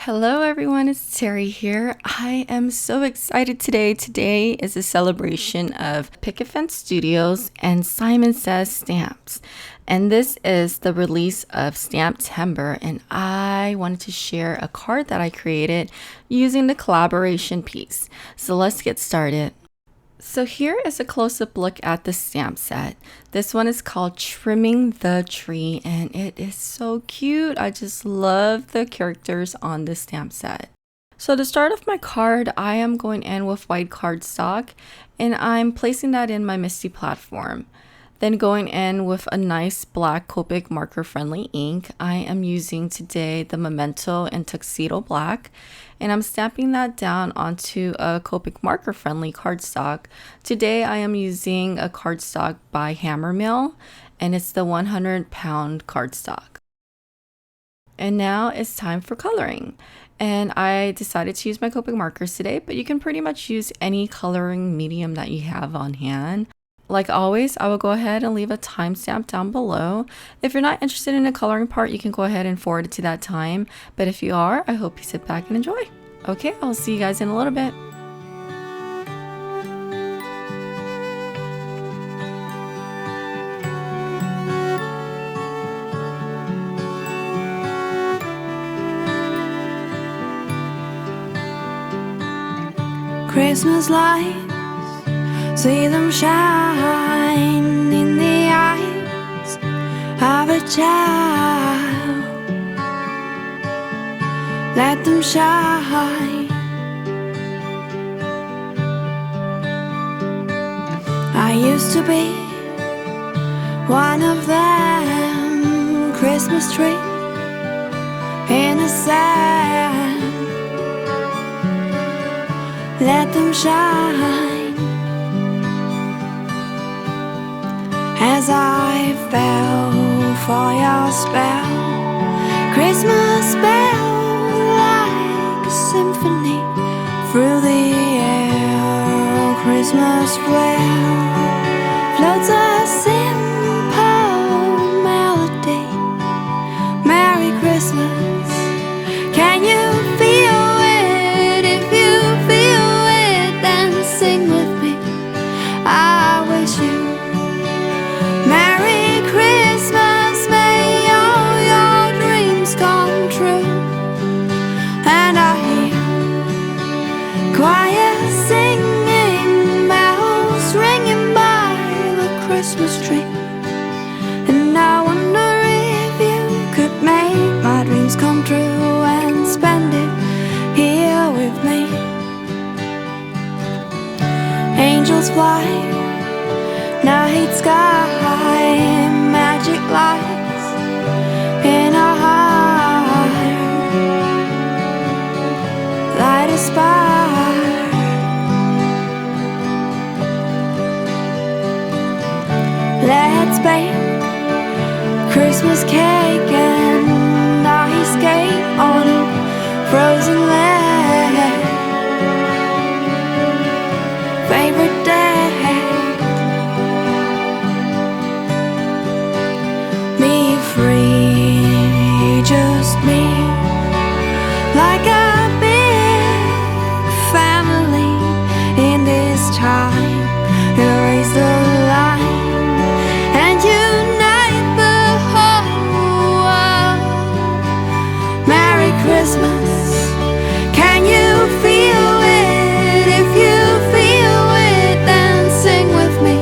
Hello everyone, it's Terry here. I am so excited today. Today is a celebration of Picket Studios and Simon Says Stamps. And this is the release of STAMPtember, and I wanted to share a card that I created using the collaboration piece. So let's get started. So here is a close-up look at the stamp set. This one is called Trimming the Tree, and it is so cute. I just love the characters on this stamp set. So to start off my card, I am going in with white cardstock, and I'm placing that in my Misty platform. Then going in with a nice black Copic marker-friendly ink. I am using today the Memento and Tuxedo Black, and I'm stamping that down onto a Copic marker-friendly cardstock. Today I am using a cardstock by Hammermill, and it's the 100-pound cardstock. And now it's time for coloring. And I decided to use my Copic markers today, but you can pretty much use any coloring medium that you have on hand. Like always, I will go ahead and leave a timestamp down below. If you're not interested in the coloring part, you can go ahead and forward it to that time. But if you are, I hope you sit back and enjoy. Okay, I'll see you guys in a little bit. Christmas lights, see them shine in the eyes of a child. Let them shine. I used to be one of them, Christmas tree in the sand. Let them shine. As I fell for your spell, Christmas spell, like a symphony through the air. Christmas flare floats a simple melody. Merry Christmas. Can you feel it? If you feel it, then sing with me. I wish you Merry Christmas, may all your dreams come true. And I hear choir singing, bells ringing by the Christmas tree. And I wonder if you could make my dreams come true and spend it here with me. Angels fly, night sky, magic lights in our heart. Light a spark. Let's bake Christmas cake and ice skate on a frozen lake. Favorite day. Free, just me, like a big family in this time. Erase the line and unite the whole world. Merry Christmas. Can you feel it? If you feel it, then sing with me.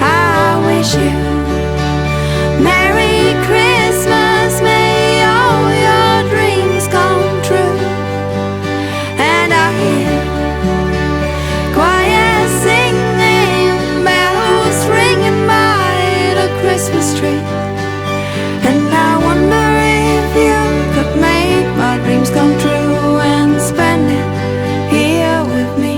I wish you Merry Christmas, may all your dreams come true. And I hear choir singing, bells ringing by the Christmas tree. And I wonder if you could make my dreams come true and spend it here with me.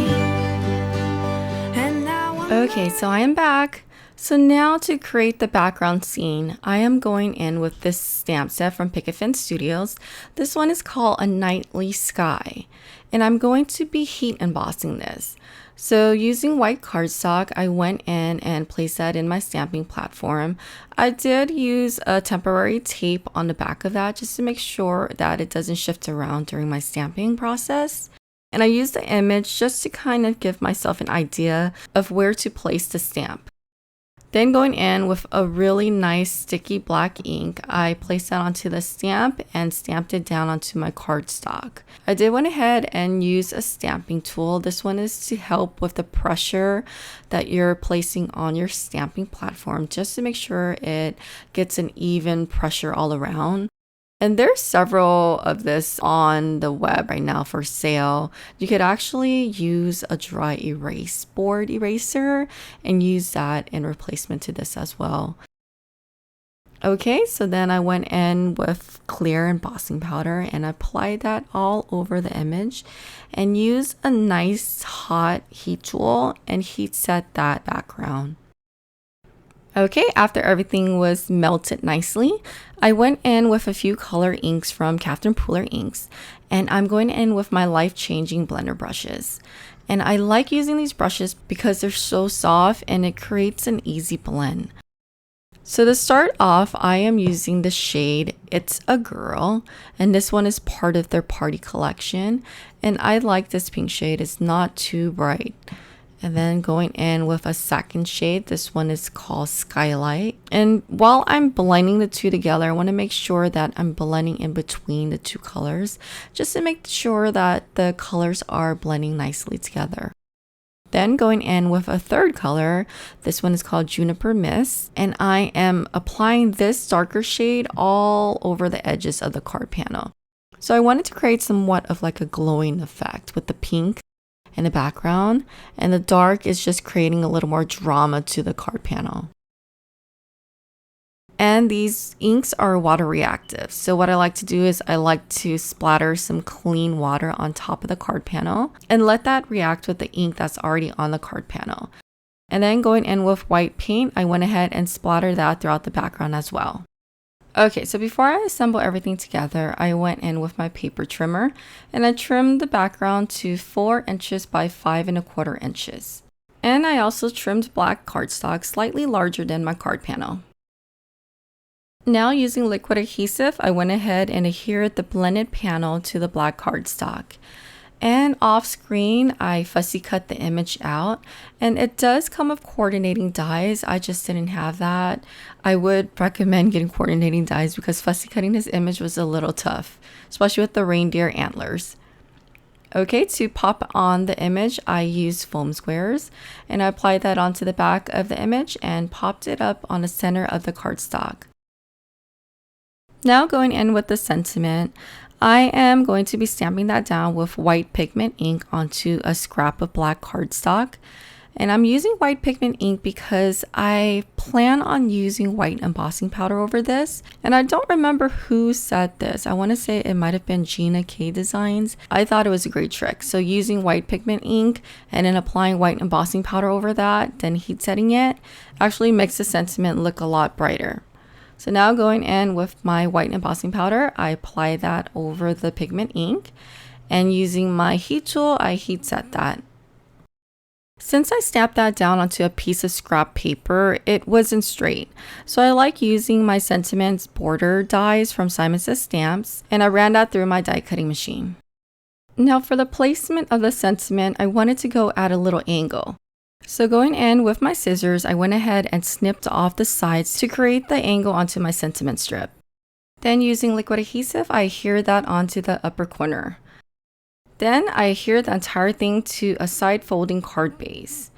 And Okay, so I am back. So now to create the background scene, I am going in with this stamp set from Picket Studios. This one is called A Nightly Sky, and I'm going to be heat embossing this. So using white cardstock, I went in and placed that in my stamping platform. I did use a temporary tape on the back of that just to make sure that it doesn't shift around during my stamping process. And I used the image just to kind of give myself an idea of where to place the stamp. Then going in with a really nice sticky black ink, I placed that onto the stamp and stamped it down onto my cardstock. I did went ahead and use a stamping tool. This one is to help with the pressure that you're placing on your stamping platform, just to make sure it gets an even pressure all around. And there's several of this on the web right now for sale. You could actually use a dry erase board eraser and use that in replacement to this as well. Okay, so then I went in with clear embossing powder and applied that all over the image and used a nice hot heat tool and heat set that background. Okay, after everything was melted nicely, I went in with a few color inks from Captain Pooler Inks, and I'm going in with my life-changing blender brushes. And I like using these brushes because they're so soft and it creates an easy blend. So to start off, I am using the shade It's a Girl, and this one is part of their party collection. And I like this pink shade, it's not too bright. And then going in with a second shade, this one is called Skylight. And while I'm blending the two together, I want to make sure that I'm blending in between the two colors, just to make sure that the colors are blending nicely together. Then going in with a third color, this one is called Juniper Mist, and I am applying this darker shade all over the edges of the card panel. So I wanted to create somewhat of like a glowing effect with the pink in the background, and the dark is just creating a little more drama to the card panel. And these inks are water reactive. So what I like to do is I like to splatter some clean water on top of the card panel and let that react with the ink that's already on the card panel. And then going in with white paint, I went ahead and splattered that throughout the background as well. Okay, so before I assemble everything together, I went in with my paper trimmer and I trimmed the background to 4 inches by 5 1/4 inches. And I also trimmed black cardstock slightly larger than my card panel. Now using liquid adhesive, I went ahead and adhered the blended panel to the black cardstock. And off screen, I fussy cut the image out, and it does come with coordinating dies. I just didn't have that. I would recommend getting coordinating dies because fussy cutting this image was a little tough, especially with the reindeer antlers. Okay, to pop on the image, I used foam squares, and I applied that onto the back of the image and popped it up on the center of the cardstock. Now going in with the sentiment, I am going to be stamping that down with white pigment ink onto a scrap of black cardstock. And I'm using white pigment ink because I plan on using white embossing powder over this. And I don't remember who said this. I want to say it might have been Gina K Designs. I thought it was a great trick. So using white pigment ink and then applying white embossing powder over that, then heat setting it, actually makes the sentiment look a lot brighter. So now going in with my white embossing powder, I apply that over the pigment ink, and using my heat tool, I heat set that. Since I stamped that down onto a piece of scrap paper, it wasn't straight. So I like using my sentiments border dies from Simon Says Stamps, and I ran that through my die cutting machine. Now for the placement of the sentiment, I wanted to go at a little angle. So going in with my scissors, I went ahead and snipped off the sides to create the angle onto my sentiment strip. Then using liquid adhesive, I adhered that onto the upper corner. Then I adhered the entire thing to a side folding card base.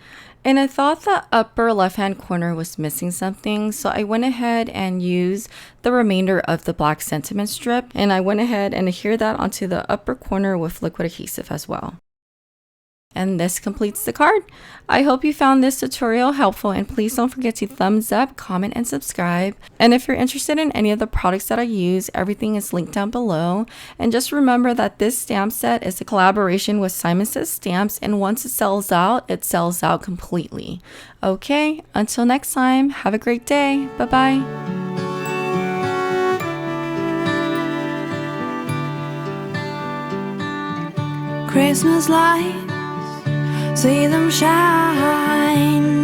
And I thought the upper left-hand corner was missing something, so I went ahead and used the remainder of the black sentiment strip, and I went ahead and adhered that onto the upper corner with liquid adhesive as well. And this completes the card. I hope you found this tutorial helpful, and please don't forget to thumbs up, comment, and subscribe. And if you're interested in any of the products that I use, everything is linked down below. And just remember that this stamp set is a collaboration with Simon Says Stamps, and once it sells out completely. Okay, until next time, have a great day. Bye-bye. Christmas lights see them shine